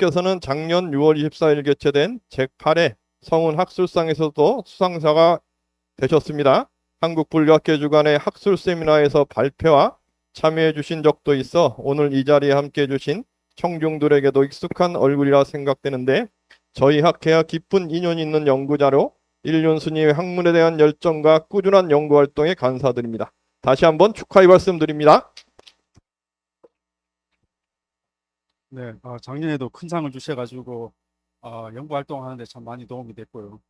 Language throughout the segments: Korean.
교수께서는 작년 6월 24일 개최된 제8회 성운학술상에서도 수상자가 되셨습니다. 한국불교학회 주관의 학술 세미나에서 발표와 참여해 주신 적도 있어 오늘 이 자리에 함께 해 주신 청중들에게도 익숙한 얼굴이라 생각되는데, 저희 학회와 깊은 인연이 있는 연구자로 일륜스님의 학문에 대한 열정과 꾸준한 연구활동에 감사드립니다. 다시 한번 축하의 말씀드립니다. 네, 작년에도 큰 상을 주셔가지고 연구 활동하는데 참 많이 도움이 됐고요.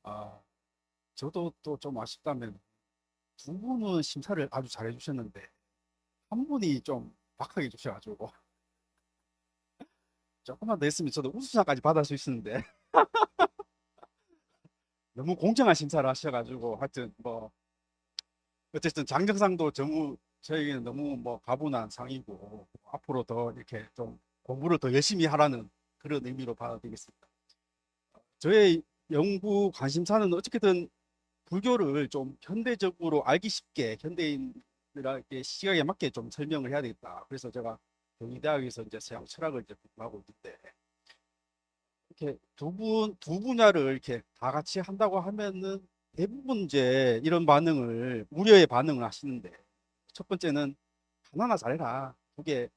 아, 저도 또 좀 아쉽다면 두 분은 심사를 아주 잘해 주셨는데 한 분이 좀 박하게 주셔가지고 조금만 더 했으면 저도 우수상까지 받을 수 있었는데 너무 공정한 심사를 하셔가지고 하여튼 뭐 어쨌든 장정상도 너무 저에게는 너무 뭐 가분한 상이고 앞으로 더 이렇게 좀 공부를 더 열심히 하라는 그런 의미로 받아들이겠습니다. 저의 연구 관심사는 어떻게든 불교를 좀 현대적으로 알기 쉽게 현대인들에게 시각에 맞게 좀 설명을 해야 되겠다. 그래서 제가 경희대학에서 이제 서양 철학을 이제 공부하고 있는데 이렇게 두 분야를 이렇게 다 같이 한다고 하면은 대부분 이제 이런 반응을 우려의 반응을 하시는데, 첫 번째는 하나하나 잘해라. 그게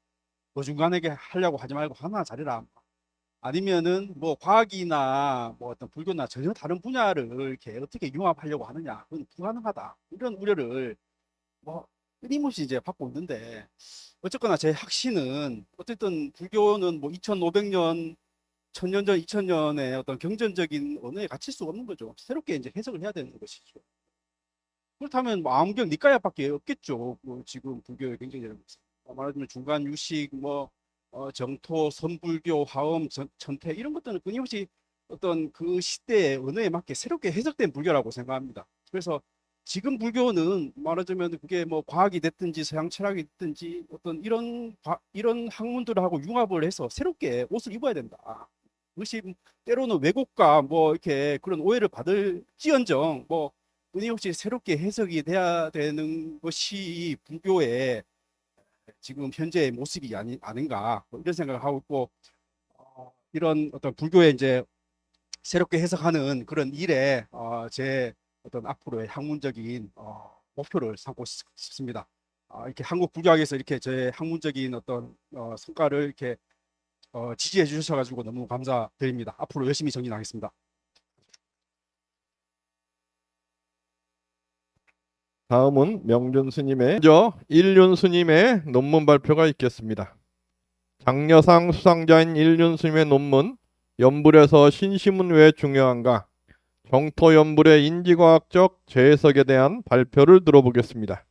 어중간하게 하려고 하지 말고 하나하나 잘해라. 아니면은 뭐 과학이나 뭐 어떤 불교나 전혀 다른 분야를 이렇게 어떻게 융합하려고 하느냐, 그건 불가능하다, 이런 우려를 뭐 끊임없이 이제 받고 있는데, 어쨌거나 제 확신은 어쨌든 불교는 뭐 2500년 1000년 전 2000년의 어떤 경전적인 언어에 갇힐 수가 없는 거죠. 새롭게 이제 해석을 해야 되는 것이죠. 그렇다면 뭐 암경 니까야밖에 없겠죠. 뭐 지금 불교의 경전이라는 것은 말하자면 중간 유식 뭐 정토, 선불교, 화엄, 천태, 이런 것들은 끊임없이 어떤 그 시대의 언어에 맞게 새롭게 해석된 불교라고 생각합니다. 그래서 지금 불교는 말하자면 그게 뭐 과학이 됐든지 서양 철학이 됐든지 어떤 이런 학문들하고 융합을 해서 새롭게 옷을 입어야 된다. 그것이 때로는 왜곡과 뭐 이렇게 그런 오해를 받을지언정 뭐 끊임없이 새롭게 해석이 돼야 되는 것이 불교의 지금 현재의 모습이 아닌가, 뭐 이런 생각을 하고 있고, 이런 어떤 불교의 이제 새롭게 해석하는 그런 일에 제 어떤 앞으로의 학문적인 목표를 삼고 싶습니다. 이렇게 한국 불교학에서 이렇게 제 학문적인 어떤 성과를 이렇게 지지해 주셔가지고 너무 감사드립니다. 앞으로 열심히 정진하겠습니다. 다음은 명준 스님의 먼저 일륜 스님의 논문 발표가 있겠습니다. 장려상 수상자인 일륜 스님의 논문 연불에서 신심은 왜 중요한가? 정토 연불의 인지과학적 재해석에 대한 발표를 들어보겠습니다.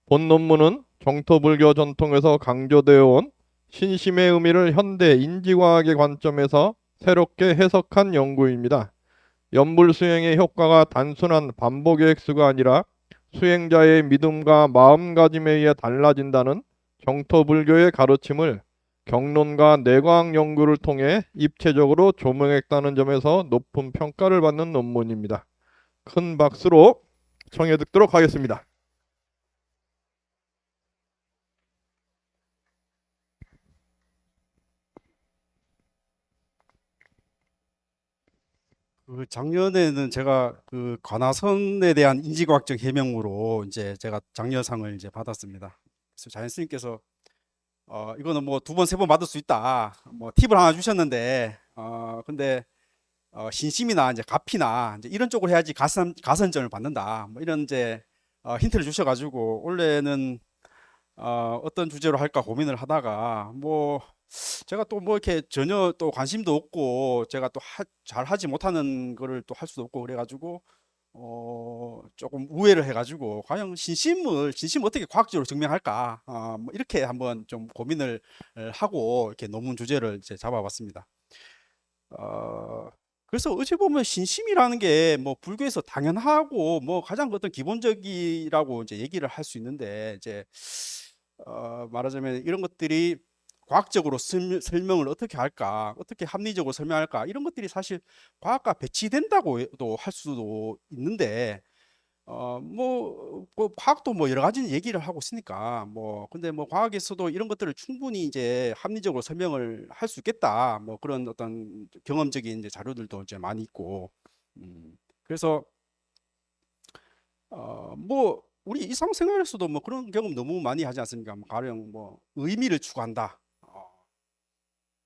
본 논문은 정토불교 전통에서 강조되어 온 신심의 의미를 현대 인지과학의 관점에서 새롭게 해석한 연구입니다. 연불 수행의 효과가 단순한 반복의 획수가 아니라 수행자의 믿음과 마음가짐에 의해 달라진다는 정토불교의 가르침을 경론과 내과학 연구를 통해 입체적으로 조명했다는 점에서 높은 평가를 받는 논문입니다. 큰 박수로 청해 듣도록 하겠습니다. 그 작년에는 제가 그 관화선에 대한 인지과학적 해명으로 이제 제가 장려상을 이제 받았습니다. 그래서 자연스님께서 이거는 뭐 두 번, 세 번 받을 수 있다, 뭐 팁을 하나 주셨는데, 근데 신심이나 이제 가피나 이제 이런 쪽으로 해야지 가산점을 받는다, 뭐 이런 이제 힌트를 주셔가지고 원래는 어떤 주제로 할까 고민을 하다가 뭐 제가 또 뭐 이렇게 전혀 또 관심도 없고 제가 또 잘 하지 못하는 거를 또 할 수도 없고 그래가지고 조금 우회를 해가지고 과연 신심을 어떻게 과학적으로 증명할까, 뭐 이렇게 한번 좀 고민을 하고 이렇게 논문 주제를 이제 잡아봤습니다. 어, 그래서 어찌 보면 신심이라는 게 뭐 불교에서 당연하고 뭐 가장 어떤 기본적이라고 이제 얘기를 할 수 있는데, 이제 말하자면 이런 것들이 과학적으로 설명을 어떻게 할까, 어떻게 합리적으로 설명할까, 이런 것들이 사실 과학과 배치된다고도 할 수도 있는데, 뭐 과학도 뭐 여러 가지 얘기를 하고 있으니까 뭐 근데 뭐 과학에서도 이런 것들을 충분히 이제 합리적으로 설명을 할 수 있겠다. 뭐 그런 어떤 경험적인 이제 자료들도 이제 많이 있고. 그래서 뭐 우리 일상생활에서도 뭐 그런 경험 너무 많이 하지 않습니까? 뭐 가령 뭐 의미를 추구한다.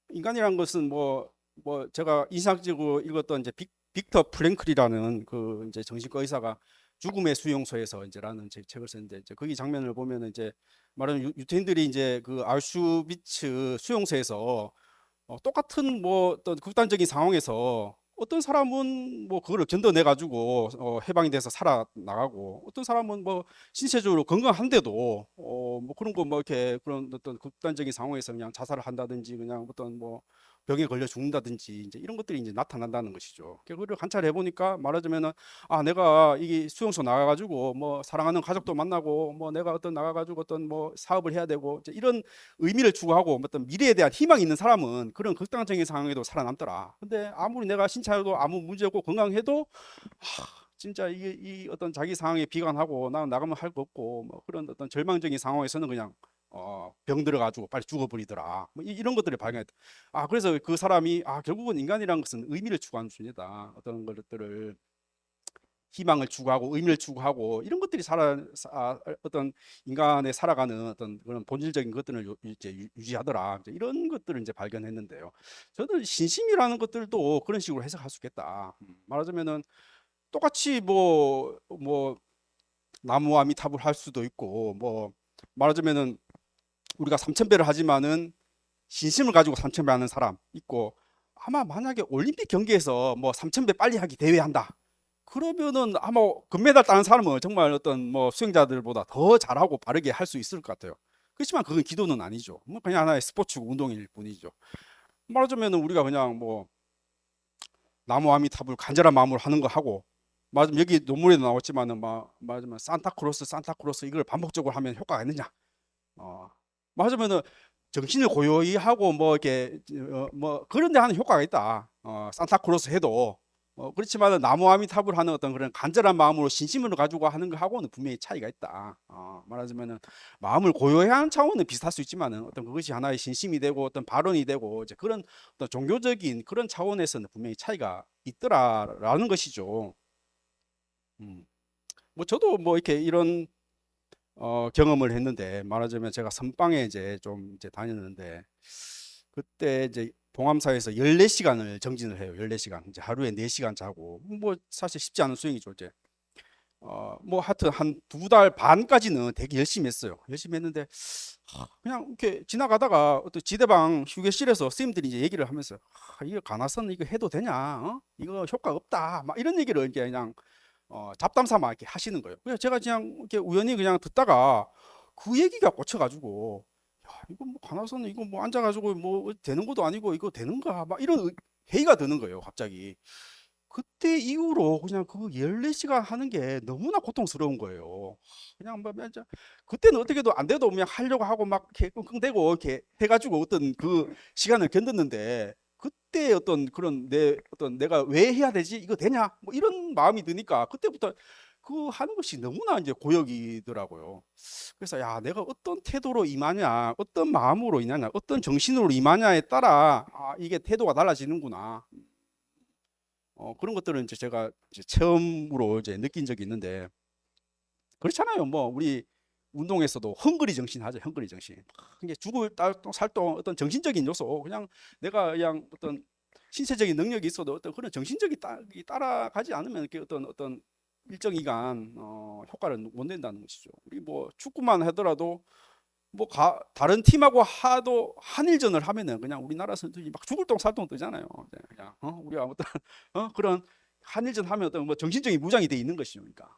인간이란 것은 뭐 제가 인상적으로 읽었던 이제 빅터 프랭클이라는 그 이제 정신과 의사가 죽음의 수용소에서 이제라는 책을 썼는데 이제 거기 장면을 보면은 이제 말하는 유태인들이 이제 그 아우슈비츠 수용소에서 똑같은 뭐 어떤 극단적인 상황에서 어떤 사람은 뭐 그거를 견뎌내 가지고 해방이 돼서 살아나가고 어떤 사람은 뭐 신체적으로 건강한데도 뭐 그런 거 뭐 이렇게 그런 어떤 극단적인 상황에서 그냥 자살을 한다든지 그냥 어떤 뭐 병에 걸려 죽는다든지 이제 이런 것들이 이제 나타난다는 것이죠. 그거를 관찰해 보니까 말하자면은 아 내가 이 수용소 나가 가지고 뭐 사랑하는 가족도 만나고 뭐 내가 어떤 나가 가지고 어떤 뭐 사업을 해야 되고 이제 이런 의미를 추구하고 어떤 미래에 대한 희망이 있는 사람은 그런 극단적인 상황에도 살아남더라. 근데 아무리 내가 신체도 아무 문제 없고 건강해도 진짜 이게 이 어떤 자기 상황에 비관하고 나 나가면 할 거 없고 뭐 그런 어떤 절망적인 상황에서는 그냥 병 들어가지고 빨리 죽어버리더라. 뭐 이런 것들을 발견했다. 그래서 그 사람이 결국은 인간이란 것은 의미를 추구하는 존재다. 어떤 것들을 희망을 추구하고 의미를 추구하고 이런 것들이 어떤 인간의 살아가는 어떤 그런 본질적인 것들을 이제 유지하더라. 이제 이런 것들을 이제 발견했는데요. 저는 신심이라는 것들도 그런 식으로 해석할 수 있겠다. 말하자면은 똑같이 뭐 나무 아미타불 할 수도 있고 뭐 말하자면은 우리가 삼천배를 하지만은 신심을 가지고 삼천배 하는 사람 있고 아마 만약에 올림픽 경기에서 뭐 삼천배 빨리 하기 대회 한다. 그러면은 아마 금메달 따는 사람은 정말 어떤 뭐 수영자들보다 더 잘하고 빠르게 할 수 있을 것 같아요. 그렇지만 그건 기도는 아니죠. 뭐 그냥 하나의 스포츠고 운동일 뿐이죠. 말하자면은 우리가 그냥 뭐 나무 아미타불 간절한 마음으로 하는 거 하고 맞으면 여기 논문에도 나왔지만은 맞으면 산타크로스 이걸 반복적으로 하면 효과가 있느냐? 맞으면은 정신을 고요히 하고 뭐 이렇게 뭐 그런 데 하는 효과가 있다. 산타크로스 해도 그렇지만 나무 아미타불 하는 어떤 그런 간절한 마음으로 신심으로 가지고 하는 거 하고는 분명히 차이가 있다. 말하자면은 마음을 고요히 하는 차원은 비슷할 수 있지만은 어떤 그것이 하나의 신심이 되고 어떤 발언이 되고 이제 그런 어떤 종교적인 그런 차원에서는 분명히 차이가 있더라라는 것이죠. 뭐 저도 뭐 이렇게 이런 경험을 했는데 말하자면 제가 선방에 이제 좀 이제 다녔는데 그때 이제 봉암사에서 14시간을 정진을 해요. 14시간. 이제 하루에 4시간 자고 뭐 사실 쉽지 않은 수행이죠, 이제. 뭐 하여튼 한 2달 반까지는 되게 열심히 했어요. 열심히 했는데 그냥 이렇게 지나가다가 어떤 지대방 휴게실에서 선생님들이 이제 얘기를 하면서 이거 가나선 이거 해도 되냐? 이거 효과 없다. 막 이런 얘기를 이제 그냥 잡담 삼아 이렇게 하시는 거예요. 그래서 제가 그냥 이렇게 우연히 그냥 듣다가 그 얘기가 꽂혀가지고 야, 이거 뭐 가나서는 이거 뭐 앉아가지고 뭐 되는 것도 아니고 이거 되는가 막 이런 회의가 드는 거예요, 갑자기. 그때 이후로 그냥 그 14시간 하는 게 너무나 고통스러운 거예요. 그냥 뭐 진짜 그때는 어떻게도 안 돼도 그냥 하려고 하고 막 이렇게 끙끙대고 이렇게 해가지고 어떤 그 시간을 견뎠는데 그때 어떤 그런 내가 왜 해야 되지? 이거 되냐? 뭐 이런 마음이 드니까 그때부터 그 하는 것이 너무나 이제 고역이더라고요. 그래서 야, 내가 어떤 태도로 임하냐, 어떤 마음으로 임하냐, 어떤 정신으로 임하냐에 따라 이게 태도가 달라지는구나. 그런 것들은 이제 제가 이제 처음으로 이제 느낀 적이 있는데 그렇잖아요. 뭐 우리 운동에서도 헝그리 정신 하죠. 헝그리 정신. 이게 죽을 살동 어떤 정신적인 요소 그냥 내가 그냥 어떤 신체적인 능력이 있어도 어떤 그런 정신적이 따라가지 않으면 이렇게 어떤 일정 기간 효과를 못 낸다는 것이죠. 우리 뭐 축구만 하더라도 뭐 다른 팀하고 하도 한일전을 하면은 그냥 우리나라 선수들이 막 죽을 똥 살똥 뜨잖아요. 그냥 우리가 어떤 그런 한일전 하면 어떤 뭐 정신적인 무장이 돼 있는 것이죠. 그러니까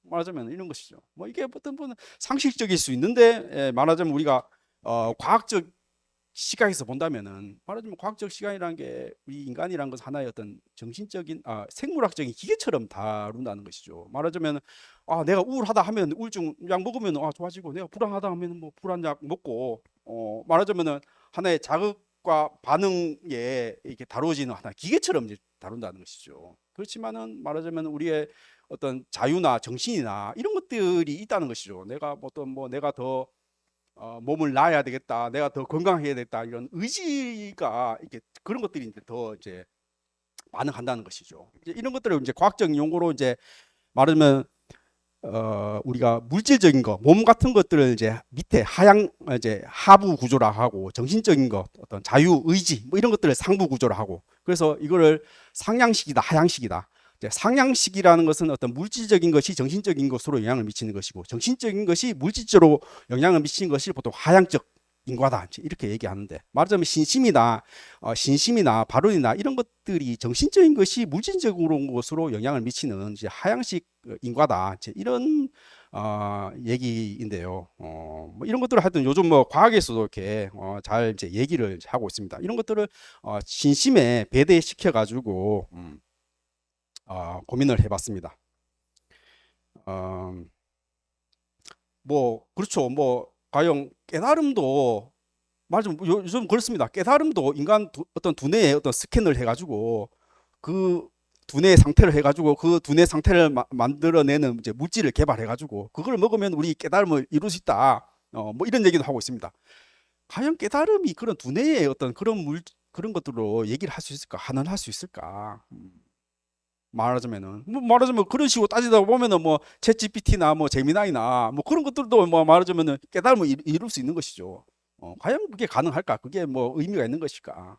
말하자면 이런 것이죠. 뭐 이게 어떤 분은 상식적일 수 있는데 말하자면 우리가 과학적 시각에서 본다면은 말하자면 과학적 시간이라는 게 우리 인간이라는 것은 하나의 어떤 정신적인 생물학적인 기계처럼 다룬다는 것이죠. 말하자면 내가 우울하다 하면 우울증 약 먹으면 좋아지고 내가 불안하다 하면 뭐 불안 약 먹고 말하자면은 하나의 자극 자극과 반응에 이렇게 다루어지는 하나 기계처럼 이제 다룬다는 것이죠. 그렇지만은 말하자면 우리의 어떤 자유나 정신이나 이런 것들이 있다는 것이죠. 내가 어떤 뭐 내가 더 몸을 놔야 되겠다, 내가 더 건강해야 되겠다 이런 의지가 이렇게 그런 것들이 이제 더 이제 반응한다는 것이죠. 이제 이런 것들을 이제 과학적 용어로 이제 말하면 우리가 물질적인 거, 몸 같은 것들을 이제 밑에 이제 하부 구조라 하고, 정신적인 것, 어떤 자유, 의지, 뭐 이런 것들을 상부 구조라 하고, 그래서 이거를 상향식이다, 하향식이다. 이제 상향식이라는 것은 어떤 물질적인 것이 정신적인 것으로 영향을 미치는 것이고, 정신적인 것이 물질적으로 영향을 미치는 것이 보통 하향적 인과다, 이렇게 얘기하는데, 말하자면 신심이나 발언이나 이런 것들이 정신적인 것이 물질적인 것으로 영향을 미치는 이제 하향식 인과다, 이제 이런 얘기인데요. 뭐 이런 것들을 하여튼 요즘 뭐 과학에서도 이렇게 잘 이제 얘기를 하고 있습니다. 이런 것들을 신심에 배대시켜 가지고 고민을 해봤습니다. 뭐 그렇죠. 뭐 과연 깨달음도 말하자면 요즘 그렇습니다. 깨달음도 인간 어떤 두뇌에 어떤 스캔을 해가지고 그 두뇌 상태를 해가지고 그 두뇌 상태를 만들어내는 이제 물질을 개발해가지고 그걸 먹으면 우리 깨달음을 이룰 수 있다. 뭐 이런 얘기도 하고 있습니다. 과연 깨달음이 그런 두뇌의 어떤 그런 것들로 얘기를 할 수 있을까? 한원할 수 있을까? 말하자면은 뭐 말하자면 그런 식으로 따지다 보면은 뭐 챗GPT나 뭐 제미나이나 뭐 그런 것들도 뭐 말하자면은 깨달음을 이룰 수 있는 것이죠. 과연 그게 가능할까? 그게 뭐 의미가 있는 것일까?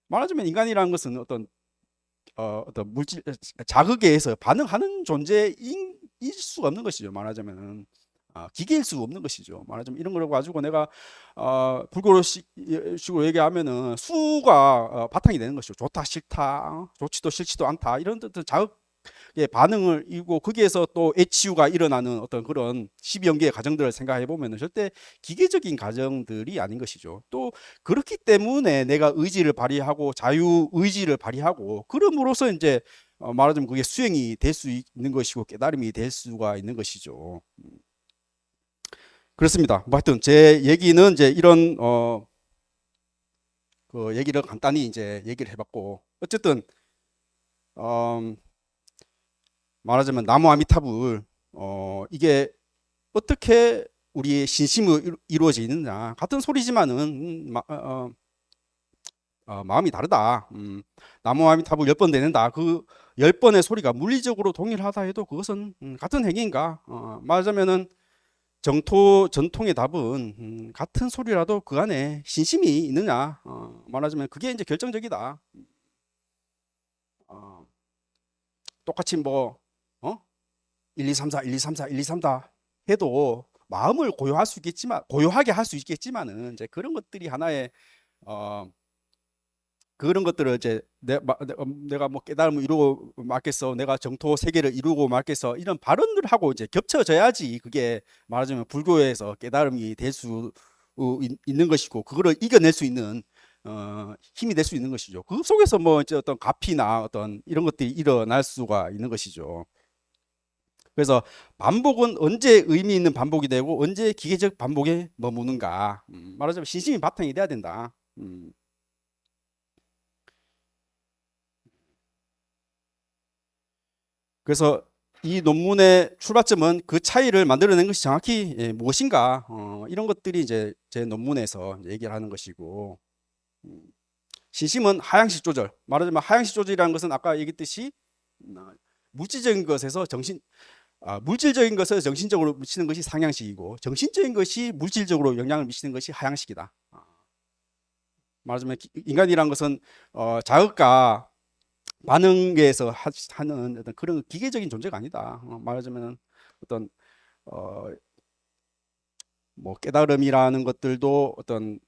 말하자면 인간이라는 것은 어떤 물질 자극에 의해서 반응하는 존재인 수가 없는 것이죠. 말하자면은 기계일 수 없는 것이죠. 말하자면 이런 걸 가지고 내가 불교식으로 얘기하면은 수가 바탕이 되는 것이죠. 좋다 싫다, 좋지도 싫지도 않다 이런 자극의 반응을 이고 거기에서 또 애치유가 일어나는 어떤 그런 12연계의 과정들을 생각해 보면은 절대 기계적인 과정들이 아닌 것이죠. 또 그렇기 때문에 내가 의지를 발휘하고 자유 의지를 발휘하고 그럼으로써 이제 말하자면 그게 수행이 될 수 있는 것이고 깨달음이 될 수가 있는 것이죠. 그렇습니다. 뭐 하여튼 제 얘기는 이제 이런 그 얘기를 간단히 이제 얘기를 해봤고, 어쨌든 말하자면 나무 아미타불 이게 어떻게 우리의 신심으로 이루어져 있느냐, 같은 소리지만은 마음이 다르다. 나무 아미타불 10번 되는다. 그 10번의 소리가 물리적으로 동일하다 해도 그것은 같은 행위인가? 말하자면은 전통의 답은 같은 소리라도 그 안에 신심이 있느냐, 말하자면 그게 이제 결정적이다. 똑같이 뭐 1, 2, 3, 4, 1, 2, 3, 4, 1, 2, 3, 4 해도 마음을 고요하게 할 수 있겠지만은 이제 그런 것들이 하나의 그런 것들을 이제 내가 뭐 깨달음을 이루고 말겠어, 내가 정토 세계를 이루고 말겠어, 이런 발언을 하고 이제 겹쳐져야지 그게 말하자면 불교에서 깨달음이 될 수 있는 것이고 그거를 이겨낼 수 있는 힘이 될 수 있는 것이죠. 그 속에서 뭐 이제 어떤 가피나 어떤 이런 것들이 일어날 수가 있는 것이죠. 그래서 반복은 언제 의미 있는 반복이 되고 언제 기계적 반복에 머무는가, 말하자면 신심이 바탕이 돼야 된다. 그래서 이 논문의 출발점은 그 차이를 만들어낸 것이 정확히 무엇인가, 이런 것들이 이제 제 논문에서 얘기를 하는 것이고, 신심은 하향식 조절, 말하자면 하향식 조절이라는 것은 아까 얘기했듯이 물질적인 것에서 물질적인 것을 정신적으로 미치는 것이 상향식이고 정신적인 것이 물질적으로 영향을 미치는 것이 하향식이다. 말하자면 인간이란 것은 자극과 반응에서 하는 어떤 그런 기계적인 존재가 아니다. 말하자면 어떤 뭐 깨달음이라는 것들도 어떤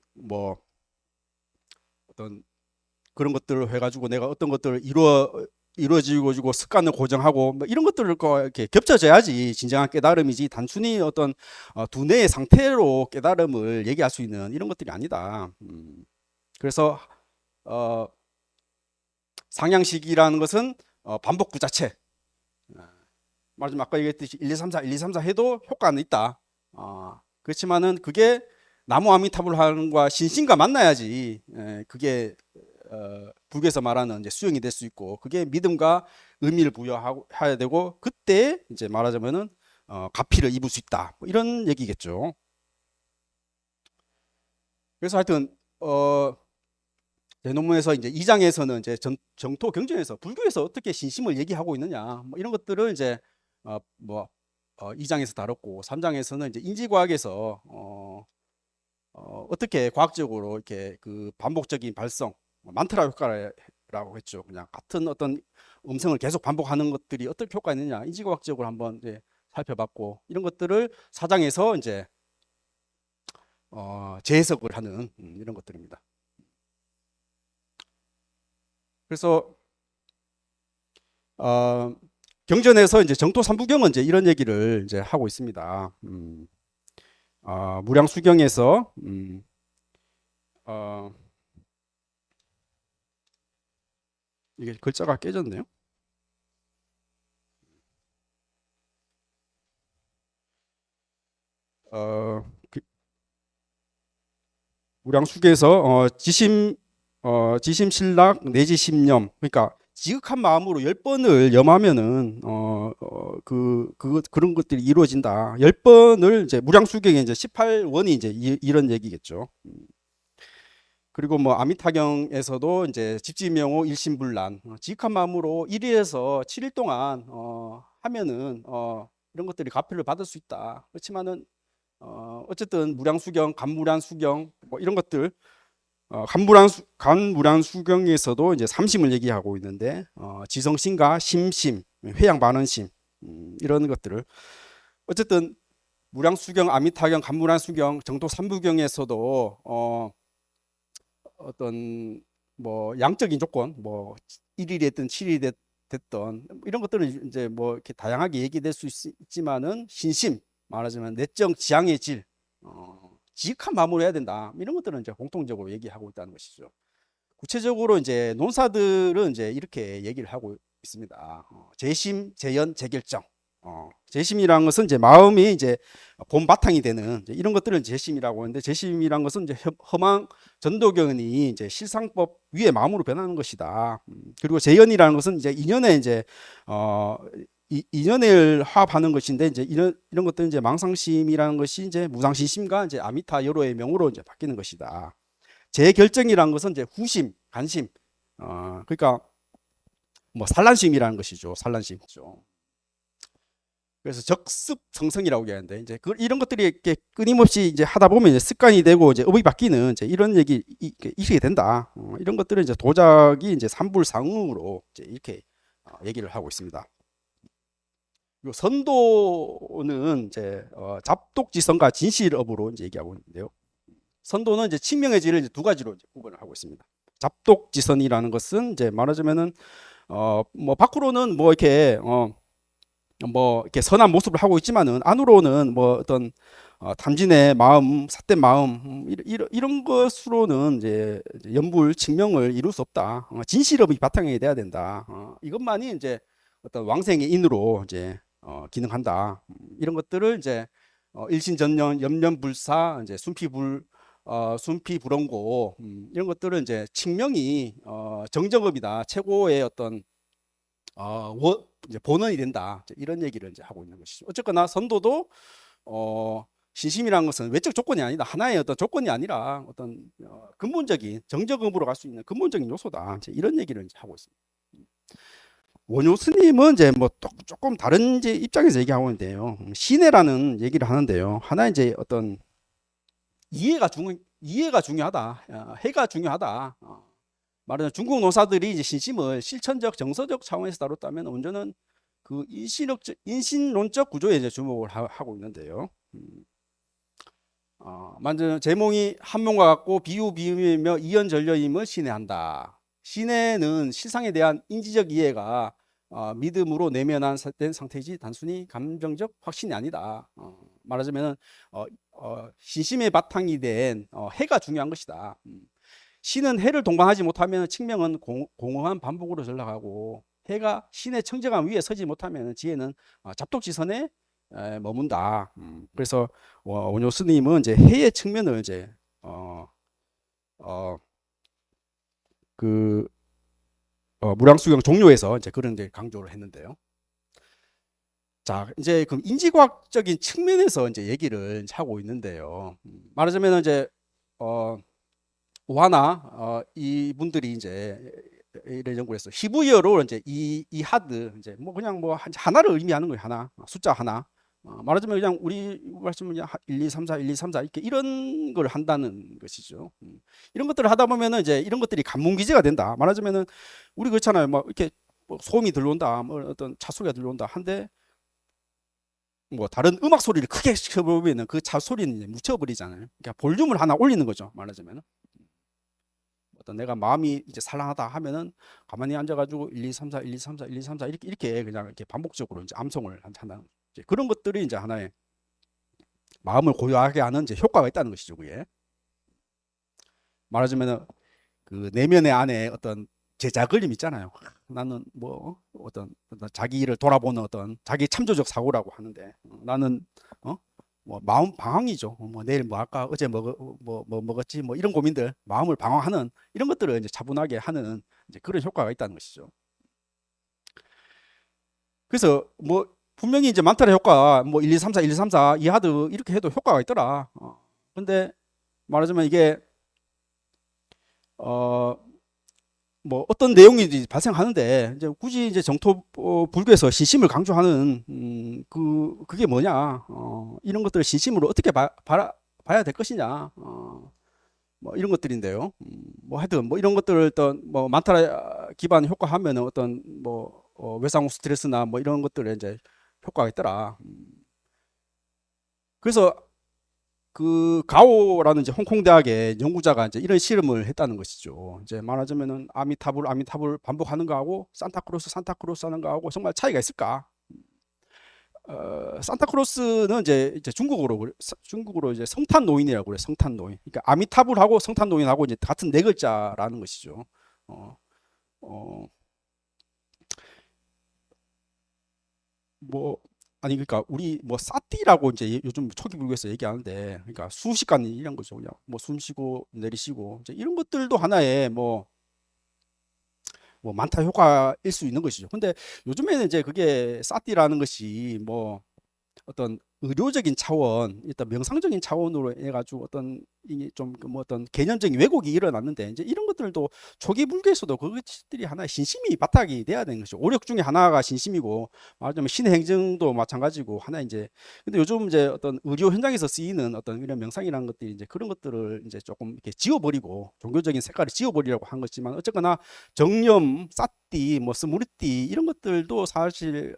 그런 것들을 해가지고 내가 어떤 것들을 이루어지고 습관을 고정하고 뭐 이런 것들을 이렇게 겹쳐져야지 진정한 깨달음이지, 단순히 어떤 두뇌의 상태로 깨달음을 얘기할 수 있는 이런 것들이 아니다. 그래서 상향식이라는 것은 반복 그 자체. 말하자면 아까 얘기했듯이 1, 2, 3, 4, 1, 2, 3, 4 해도 효과는 있다. 그렇지만은 그게 나무 아미타불함과 신심과 만나야지 그게 불교에서 말하는 이제 수용이 될 수 있고 그게 믿음과 의미를 부여해야 되고 그때 이제 말하자면은 가피를 입을 수 있다 뭐 이런 얘기겠죠. 그래서 하여튼 제 논문에서 이제 2장에서는 이제 정토 경전에서 불교에서 어떻게 신심을 얘기하고 있느냐 뭐 이런 것들을 이제 2장에서 다뤘고 3장에서는 이제 인지과학에서 어떻게 과학적으로 이렇게 그 반복적인 발성 만트라 효과라고 했죠. 그냥 같은 어떤 음성을 계속 반복하는 것들이 어떻게 효과가 있느냐 인지과학적으로 한번 이제 살펴봤고 이런 것들을 4장에서 이제 재해석을 하는 이런 것들입니다. 그래서 경전에서 이제 정토 삼부경은 이제 이런 얘기를 이제 하고 있습니다. 무량수경에서 이게 글자가 깨졌네요. 무량수계에서 지심신락 내지 심념 그러니까 지극한 마음으로 10번을 염하면은 그런 것들이 이루어진다. 10번을 이제 무량수경에 이제 18원이 이제 이런 얘기겠죠. 그리고 뭐 아미타경에서도 이제 집지명호 일심불란 지극한 마음으로 1일에서 7일 동안 하면은 이런 것들이 가피를 받을 수 있다. 그렇지만은 어쨌든 무량수경, 간무량수경 뭐 이런 것들 간무량수경에서도 이제 삼심을 얘기하고 있는데 지성심과 심심, 회양반언심 이런 것들을 어쨌든 무량수경, 아미타경, 간무량수경, 정토 삼부경에서도 어떤 뭐 양적인 조건 뭐 1일이 됐든 7일이 됐던 이런 것들은 이제 뭐 이렇게 다양하게 얘기될 수 있지만은 신심 말하자면 내적 지향의 질 지극한 마음으로 해야 된다 이런 것들은 이제 공통적으로 얘기하고 있다는 것이죠. 구체적으로 이제 논사들은 이제 이렇게 얘기를 하고 있습니다. 재심, 재연, 재결정. 재심이라는 것은 이제 마음이 이제 본 바탕이 되는 이런 것들을 재심이라고 하는데 재심이라는 것은 이제 허망 전도견이 이제 실상법 위에 마음으로 변하는 것이다. 그리고 재연이라는 것은 이제 인연에 이제 인연을 화합하는 것인데 이제 이런 것들은 이제 망상심이라는 것이 이제 무상신심과 이제 아미타 여로의 명으로 이제 바뀌는 것이다. 재결정이라는 것은 이제 후심, 간심, 그러니까 뭐 산란심이라는 것이죠. 산란심이죠. 그래서 적습성성이라고 얘기하는데 이제 이런 것들이 이렇게 끊임없이 이제 하다 보면 이제 습관이 되고 이제 업이 바뀌는 이제 이런 얘기 이렇게 된다. 이런 것들은 이제 도작이 이제 삼불상응으로 이제 이렇게 얘기를 하고 있습니다. 그리고 선도는 이제 잡독지성과 진실업으로 이제 얘기하고 있는데요. 선도는 이제 친명의 질을 이제 두 가지로 이제 구분을 하고 있습니다. 잡독지선이라는 것은 이제 말하자면은 뭐 밖으로는 뭐 이렇게 뭐 이렇게 선한 모습을 하고 있지만은 안으로는 뭐 어떤 탐진의 마음, 삿된 마음 이런 것으로는 이제 연불 증명을 이룰 수 없다. 진실업이 바탕이 돼야 된다. 이것만이 이제 어떤 왕생의 인으로 이제 기능한다. 이런 것들을 이제 일신전년, 염련불사, 이제 순피불원고 이런 것들은 이제 칭명이 정정업이다. 최고의 어떤 이제 본원이 된다. 이런 얘기를 이제 하고 있는 것이죠. 어쨌거나 선도도 신심이라는 것은 외적 조건이 아니다. 하나의 어떤 조건이 아니라 어떤 근본적인 정적업으로 갈 수 있는 근본적인 요소다. 이제 이런 얘기를 이제 하고 있습니다. 원효 스님은 이제 뭐 조금 다른 이제 입장에서 얘기하고 있는데요. 신해라는 얘기를 하는데요. 하나 이제 어떤 이해가 중요하다. 해가 중요하다. 말하자면 중국 노사들이 이제 신심을 실천적 정서적 차원에서 다뤘다면 원전은 그 인신론적 구조에 이제 주목을 하고 있는데요. 만전 제몽이 한몽과 같고 비유비유이며 이연전려임을 신해한다. 신해는 실상에 대한 인지적 이해가 믿음으로 내면한 상태이지 단순히 감정적 확신이 아니다. 말하자면 신심의 바탕이 된 해가 중요한 것이다. 신은 해를 동반하지 못하면 칭명은 공허한 반복으로 전락하고 해가 신의 청정함 위에 서지 못하면 지혜는 잡독지선에 머문다. 그래서 원효 스님은 이제 해의 측면을 이제 그 무량수경 종료에서 이제 그런 데 강조를 했는데요. 자, 이제 그럼 인지과학적인 측면에서 이제 얘기를 이제 하고 있는데요. 말하자면 이제 오하나 이분들이 이제 이런 연구를 했어. 히브리어로 이제 이 하드 이제 뭐 그냥 뭐 하나를 의미하는 거예요. 하나 숫자 하나. 말하자면 그냥 우리 말씀은 1, 2, 3, 4, 1, 2, 3, 4 이렇게 이런 걸 한다는 것이죠. 이런 것들을 하다 보면은 이제 이런 것들이 관문기제가 된다. 말하자면은 우리 그렇잖아요. 뭐 이렇게 뭐 소음이 들려온다, 뭐 어떤 차 소리가 들려온다 한데 뭐 다른 음악 소리를 크게 시켜보면은 그 차 소리는 이제 묻혀버리잖아요. 그러니까 볼륨을 하나 올리는 거죠. 말하자면 어떤 내가 마음이 이제 살랑하다 하면은 가만히 앉아가지고 1, 2, 3, 4, 1, 2, 3, 4, 1, 2, 3, 4 이렇게 그냥 이렇게 반복적으로 이제 암송을 한다는 이제 그런 것들이 이제 하나의 마음을 고요하게 하는 이제 효과가 있다는 것이죠. 그게 말하자면은 그 내면의 안에 어떤 제자걸림 있잖아요. 나는 뭐 어떤 자기를 돌아보는 어떤 자기 참조적 사고라고 하는데 나는 뭐 마음 방황이죠. 뭐 내일 뭐 할까 어제 뭐 먹었지 뭐 이런 고민들 마음을 방황하는 이런 것들을 이제 차분하게 하는 이제 그런 효과가 있다는 것이죠. 그래서 뭐 분명히 이제 만타의 효과 뭐 1, 2, 3, 4, 1, 2, 3, 4 이 하드 이렇게 해도 효과가 있더라. 근데 말하자면 이게 뭐 어떤 내용이 발생하는데 이제 굳이 이제 정토 불교에서 신심을 강조하는 그게 뭐냐 이런 것들을 신심으로 어떻게 봐야 될 것이냐 뭐 이런 것들인데요. 뭐 하여튼 뭐 이런 것들을 어떤 뭐 만타라 기반 효과하면은 어떤 뭐 외상 후 스트레스나 뭐 이런 것들에 이제 효과가 있더라. 그래서 그 가오라는 이제 홍콩 대학의 연구자가 이제 이런 실험을 했다는 것이죠. 이제 말하자면은 아미타불 반복하는 거하고 산타크로스 하는 거하고 정말 차이가 있을까? 산타크로스는 이제 중국어로 이제 성탄 노인이라고 그래. 성탄 노인. 그러니까 아미타불하고 성탄 노인하고 이제 같은 네 글자라는 것이죠. 어, 어, 뭐 아니 그러니까 우리 뭐 사띠라고 이제 요즘 초기 불교에서 얘기하는데 그러니까 수식관 이런 거죠. 그냥 뭐 숨 쉬고 내리쉬고 이제 이런 것들도 하나의 뭐 많다 효과일 수 있는 것이죠. 근데 요즘에는 이제 그게 사띠라는 것이 뭐 어떤 의료적인 차원, 일단 명상적인 차원으로 해가지고 어떤 이게 좀 뭐 어떤 개념적인 왜곡이 일어났는데 이제 이런 것들도 초기 불교에서도 그것들이 하나의 신심이 바탕이 돼야 되는 것이죠. 오력 중에 하나가 신심이고 말하자면 신의 행정도 마찬가지고 하나 이제 근데 요즘 이제 어떤 의료 현장에서 쓰이는 어떤 이런 명상이라는 것들이 이제 그런 것들을 이제 조금 이렇게 지워버리고 종교적인 색깔을 지워버리려고 한 것이지만 어쨌거나 정념, 사띠, 뭐 스무르띠 이런 것들도 사실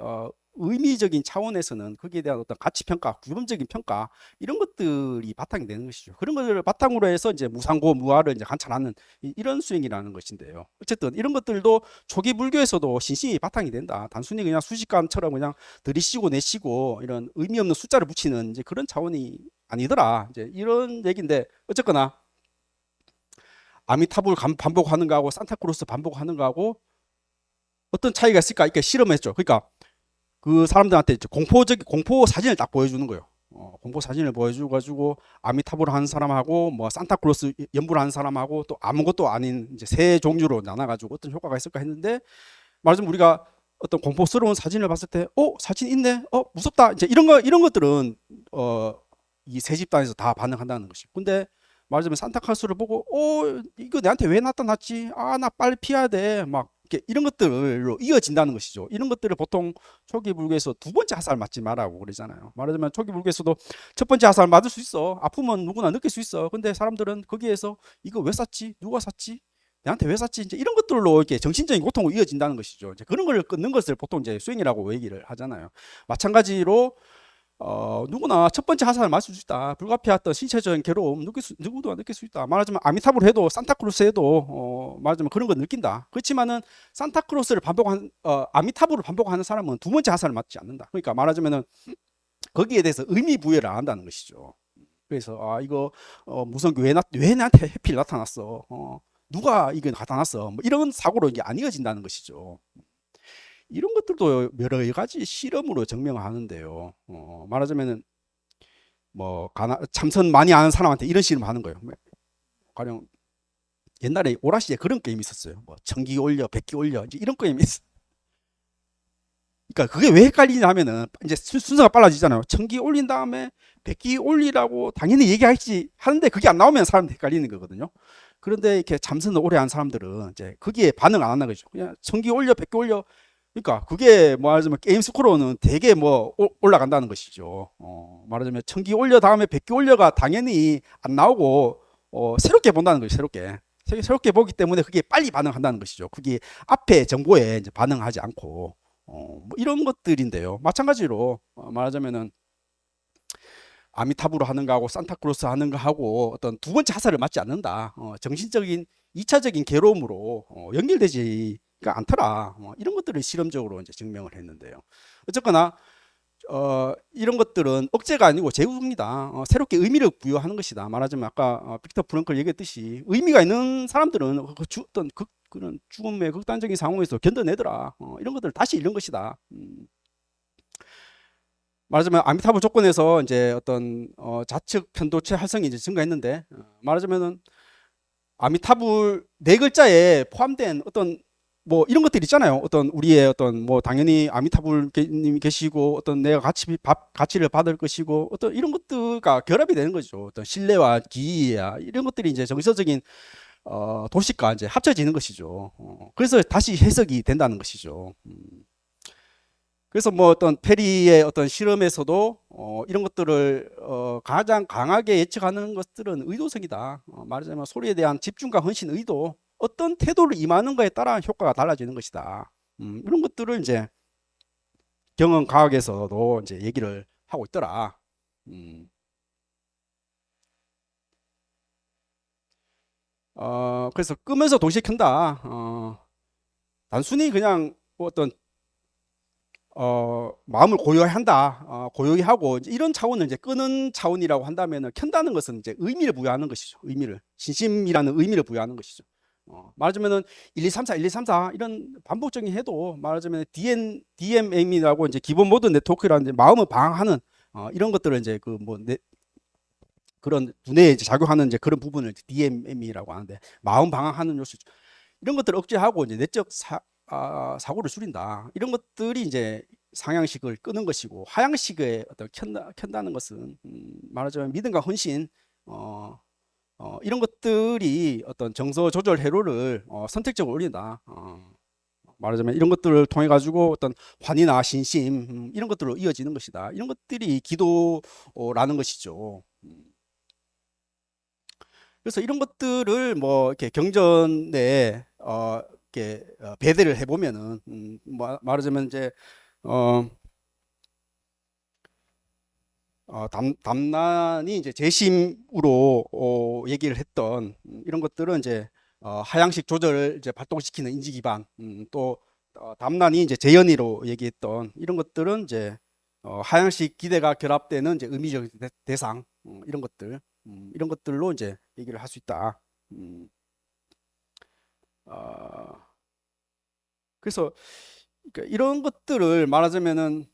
의미적인 차원에서는 거기에 대한 어떤 가치 평가, 규범적인 평가 이런 것들이 바탕이 되는 것이죠. 그런 것들을 바탕으로 해서 이제 무상고 무아를 이제 관찰하는 이런 수행이라는 것인데요. 어쨌든 이런 것들도 초기 불교에서도 신심이 바탕이 된다. 단순히 그냥 수식관처럼 그냥 들이쉬고 내쉬고 이런 의미 없는 숫자를 붙이는 이제 그런 차원이 아니더라. 이제 이런 얘기인데 어쨌거나 아미타불 반복하는 거하고 산타크로스 반복하는 거하고 어떤 차이가 있을까? 이렇게 실험했죠. 그러니까 그 사람들한테 이제 공포 사진을 딱 보여주는 거예요. 공포 사진을 보여주가지고 아미타불 하는 사람하고 뭐 산타클로스 연불 하는 사람하고 또 아무것도 아닌 이제 세 종류로 나눠가지고 어떤 효과가 있을까 했는데 말하자면 우리가 어떤 공포스러운 사진을 봤을 때, 사진 있네, 무섭다, 이제 이런 것들은 이 세 집단에서 다 반응한다는 것이. 근데 말하자면 산타클로스를 보고, 이거 내한테 왜 나타났지? 나 빨리 피해야 돼. 막 이런 것들로 이어진다는 것이죠. 이런 것들을 보통 초기 불교에서 두 번째 화살 맞지 말라고 그러잖아요. 말하자면 초기 불교에서도 첫 번째 화살 맞을 수 있어. 아픔은 누구나 느낄 수 있어. 근데 사람들은 거기에서 이거 왜 샀지? 누가 샀지? 내한테 왜 샀지? 이제 이런 것들로 이렇게 정신적인 고통으로 이어진다는 것이죠. 이제 그런 걸 끊는 것을 보통 이제 수행이라고 얘기를 하잖아요. 마찬가지로 누구나 첫 번째 화살을 맞을 수 있다. 불가피했던 신체적인 괴로움 누구도 느낄 수 있다. 말하자면 아미타불 해도 산타크로스 해도 말하자면 그런 거 느낀다. 그렇지만은 산타크로스를 아미타불을 반복하는 사람은 두 번째 화살을 맞지 않는다. 그러니까 말하자면은 거기에 대해서 의미 부여를 안 한다는 것이죠. 그래서 이거 무슨 왜 나한테 해필 나타났어? 누가 이게 나타났어? 뭐 이런 사고로 이게 안 이어진다는 것이죠. 이런 것들도 여러 가지 실험으로 증명하는데요. 말하자면은 뭐 참선 많이 아는 사람한테 이런 실험하는 거예요. 가령 옛날에 오락실에 그런 게임이 있었어요. 뭐 천기 올려, 백기 올려, 이제 이런 게임이 있어. 그러니까 그게 왜 헷갈리냐 하면은 이제 순서가 빨라지잖아요. 천기 올린 다음에 백기 올리라고 당연히 얘기할지 하는데 그게 안 나오면 사람들이 헷갈리는 거거든요. 그런데 이렇게 참선을 오래 한 사람들은 이제 거기에 반응 안 하는 거죠. 그냥 천기 올려, 백기 올려. 그러니까 그게 뭐 말하자면 게임 스코어는 되게 뭐 올라간다는 것이죠. 말하자면 천기 올려 다음에 백기 올려가 당연히 안 나오고 새롭게 본다는 거죠. 새롭게 보기 때문에 그게 빨리 반응한다는 것이죠. 그게 앞에 정보에 이제 반응하지 않고 뭐 이런 것들인데요. 마찬가지로 말하자면은 아미타부로 하는 거하고 산타크로스 하는 거하고 어떤 두 번째 하사를 맞지 않는다. 정신적인 2차적인 괴로움으로 연결되지가 않더라. 이런 것들을 실험적으로 이제 증명을 했는데요. 어쨌거나 이런 것들은 억제가 아니고 제휴입니다. 새롭게 의미를 부여하는 것이다. 말하자면 아까 빅터 프랑클 얘기했듯이 의미가 있는 사람들은 어떤 그런 죽음의 극단적인 상황에서 견뎌내더라. 이런 것들을 다시 잃는 것이다. 말하자면 아미타부 조건에서 이제 어떤 좌측 편도체 활성이 이제 증가했는데 말하자면은 아미타불 네 글자에 포함된 어떤 뭐 이런 것들 있잖아요. 어떤 우리의 어떤 뭐 당연히 아미타불님이 계시고 어떤 내가 가치를 받을 것이고 어떤 이런 것들과 결합이 되는 거죠. 어떤 신뢰와 기이야 이런 것들이 이제 정서적인 도식과 이제 합쳐지는 것이죠. 그래서 다시 해석이 된다는 것이죠. 그래서 뭐 어떤 페리의 어떤 실험에서도 이런 것들을 가장 강하게 예측하는 것들은 의도성이다. 말하자면 소리에 대한 집중과 헌신 의도, 어떤 태도를 임하는가에 따라 효과가 달라지는 것이다. 이런 것들을 이제 경험 과학에서도 이제 얘기를 하고 있더라. 그래서 끄면서 동시에 켠다. 단순히 그냥 뭐 어떤 마음을 고요히 한다. 고요히 하고 이런 차원을 이제 끄는 차원이라고 한다면은 켠다는 것은 이제 의미를 부여하는 것이죠. 신심이라는 의미를 부여하는 것이죠. 말하자면은 1, 2, 3, 4, 1, 2, 3, 4 이런 반복적인 해도 말하자면 DMM이라고 이제 기본 모드 네트워크라는 이제 마음을 방황하는 이런 것들을 이제 그 뭐 그런 두뇌에 이제 작용하는 이제 그런 부분을 DMM이라고 하는데 마음 방황하는 요소죠. 이런 것들을 억제하고 이제 내적 사고를 줄인다. 이런 것들이 이제 상향식을 끄는 것이고 하향식에 어떤 켠다는 것은 말하자면 믿음과 헌신 이런 것들이 어떤 정서 조절 회로를 선택적으로 올린다. 말하자면 이런 것들을 통해 가지고 어떤 환희나 신심 이런 것들로 이어지는 것이다. 이런 것들이 기도라는 것이죠. 그래서 이런 것들을 뭐 이렇게 경전에 이렇게 배대를 해보면은 말하자면 이제 담난이 이제 재심으로 얘기를 했던 이런 것들은 이제 하향식 조절을 이제 발동시키는 인지 기반, 또 담난이 이제 재현이로 얘기했던 이런 것들은 이제 하향식 기대가 결합되는 이제 의미적 대상, 이런 것들, 이런 것들로 이제 얘기를 할 수 있다. 그래서 그러니까 이런 것들을 말하자면은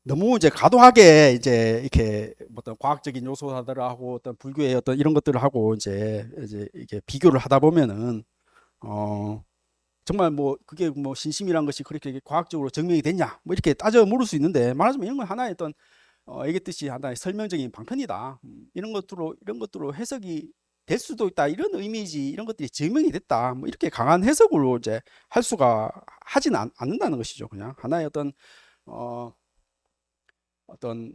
너무 이제 과도하게 이제 이렇게 어떤 과학적인 요소들하고 어떤 불교의 어떤 이런 것들을 하고 이제 이게 비교를 하다 보면은 정말 뭐 그게 뭐 신심이란 것이 그렇게 과학적으로 증명이 됐냐 뭐 이렇게 따져 물을 수 있는데 말하자면 이런 건 하나의 어떤 얘기했듯이 하나의 설명적인 방편이다. 이런 것들로 해석이 될 수도 있다. 이런 의미지 이런 것들이 증명이 됐다. 뭐 이렇게 강한 해석으로 이제 할 수가 하지는 않는다는 것이죠. 그냥 하나의 어떤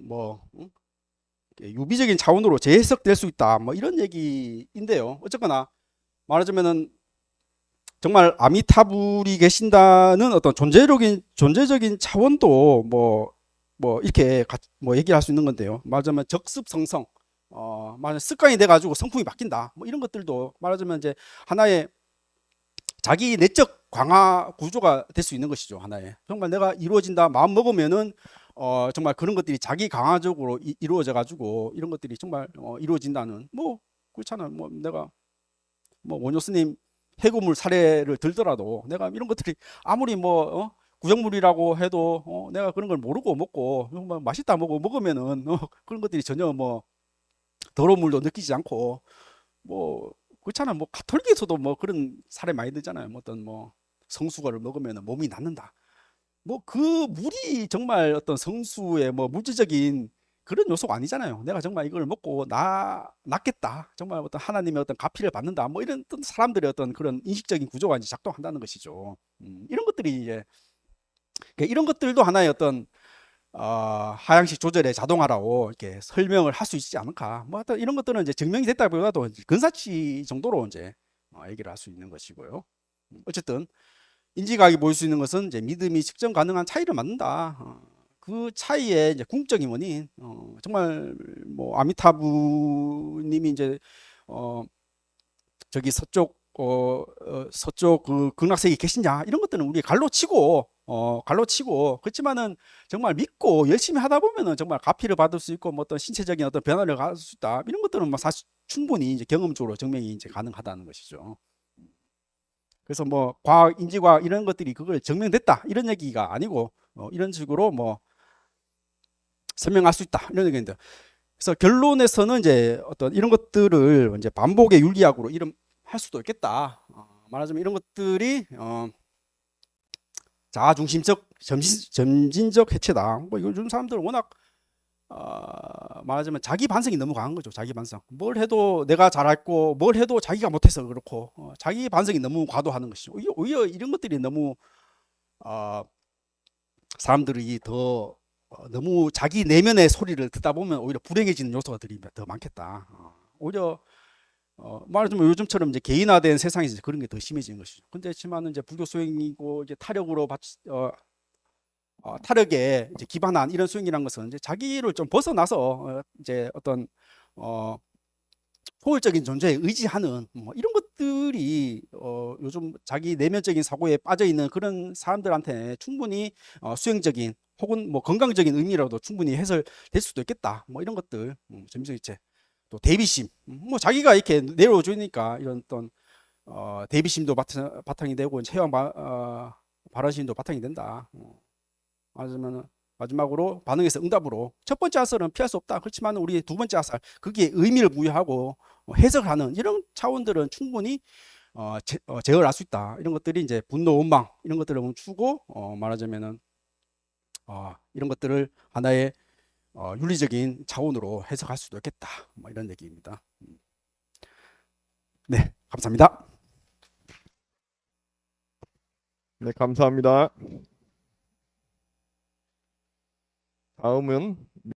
뭐 유비적인 차원으로 재해석될 수 있다. 뭐 이런 얘기인데요. 어쨌거나 말하자면은 정말 아미타불이 계신다는 어떤 존재적인 차원도 뭐 이렇게 뭐 얘기할 수 있는 건데요. 말하자면 적습성성, 말하자면 습관이 돼가지고 성품이 바뀐다. 뭐 이런 것들도 말하자면 이제 하나의 자기 내적 강화 구조가 될 수 있는 것이죠. 하나의 정말 내가 이루어진다 마음 먹으면은 정말 그런 것들이 자기 강화적으로 이루어져 가지고 이런 것들이 정말 이루어진다는 뭐 그렇잖아요. 뭐 내가 뭐 원효 스님 해고물 사례를 들더라도 내가 이런 것들이 아무리 뭐 구정물이라고 해도 내가 그런 걸 모르고 먹고 뭐 맛있다 먹으면은 그런 것들이 전혀 뭐 더러운 물도 느끼지 않고 뭐 그렇잖아. 뭐 가톨릭에서도 뭐 그런 사례 많이 들잖아요. 뭐 어떤 뭐 성수거를 먹으면 몸이 낫는다. 뭐 그 물이 정말 어떤 성수의 뭐 물질적인 그런 요소가 아니잖아요. 내가 정말 이걸 먹고 낫겠다. 정말 어떤 하나님의 어떤 가피를 받는다. 뭐 이런 어떤 사람들의 어떤 그런 인식적인 구조가 이제 작동한다는 것이죠. 이런 것들이 이제 그러니까 이런 것들도 하나의 어떤 하향식 조절의 자동화라고 이렇게 설명을 할 수 있지 않을까. 뭐 어떤 이런 것들은 이제 증명이 됐다기보다도 근사치 정도로 이제 얘기를 할 수 있는 것이고요. 어쨌든 인지과학이 보일 수 있는 것은 이제 믿음이 측정 가능한 차이를 만든다. 그 차이의 이제 궁극적인 원인, 정말 뭐 아미타부님이 이제 저기 서쪽 그 극락세계 계시냐 이런 것들은 우리 갈로치고 그렇지만은 정말 믿고 열심히 하다 보면은 정말 가피를 받을 수 있고 뭐 어떤 신체적인 어떤 변화를 가질 수 있다 이런 것들은 뭐 사실 충분히 이제 경험적으로 증명이 이제 가능하다는 것이죠. 그래서 뭐 과학, 인지과학 이런 것들이 그걸 증명됐다 이런 얘기가 아니고 이런 식으로 뭐 설명할 수 있다 이런 얘기인데, 그래서 결론에서는 이제 어떤 이런 것들을 이제 반복의 윤리학으로 이름할 수도 있겠다. 말하자면 이런 것들이 자아중심적 점진적 해체다. 뭐 요즘 사람들은 워낙 말하자면 자기 반성이 너무 강한 거죠. 자기 반성. 뭘 해도 내가 잘했고 뭘 해도 자기가 못해서 그렇고 자기 반성이 너무 과도하는 것이죠. 오히려 이런 것들이 너무 사람들이 더 너무 자기 내면의 소리를 듣다 보면 오히려 불행해지는 요소들이 더 많겠다. 오히려 말하자면 요즘처럼 이제 개인화된 세상에서 그런 게 더 심해지는 것이죠. 근데 그렇지만은 이제 불교 수행이고 이제 타력으로 타력에 이제 기반한 이런 수행이라는 것은 이제 자기를 좀 벗어나서 이제 어떤 포괄적인 존재에 의지하는 뭐 이런 것들이 요즘 자기 내면적인 사고에 빠져 있는 그런 사람들한테 충분히 수행적인 혹은 뭐 건강적인 의미라도 충분히 해설될 수도 있겠다. 뭐 이런 것들 점성일체 또 대비심 뭐 자기가 이렇게 내려주니까 이런 어떤 대비심도 바탕이 되고 체험 발언심도 바탕이 된다. 맞으면 마지막으로 반응에서 응답으로 첫 번째 아설은 피할 수 없다. 그렇지만 우리 두 번째 아설 그게 의미를 부여하고 해석하는 이런 차원들은 충분히 제어를 할 수 있다. 이런 것들이 이제 분노, 원망 이런 것들을 멈추고 말하자면은 이런 것들을 하나의 윤리적인 차원으로 해석할 수도 있겠다. 뭐 이런 얘기입니다. 네, 감사합니다. 네, 감사합니다. 다음은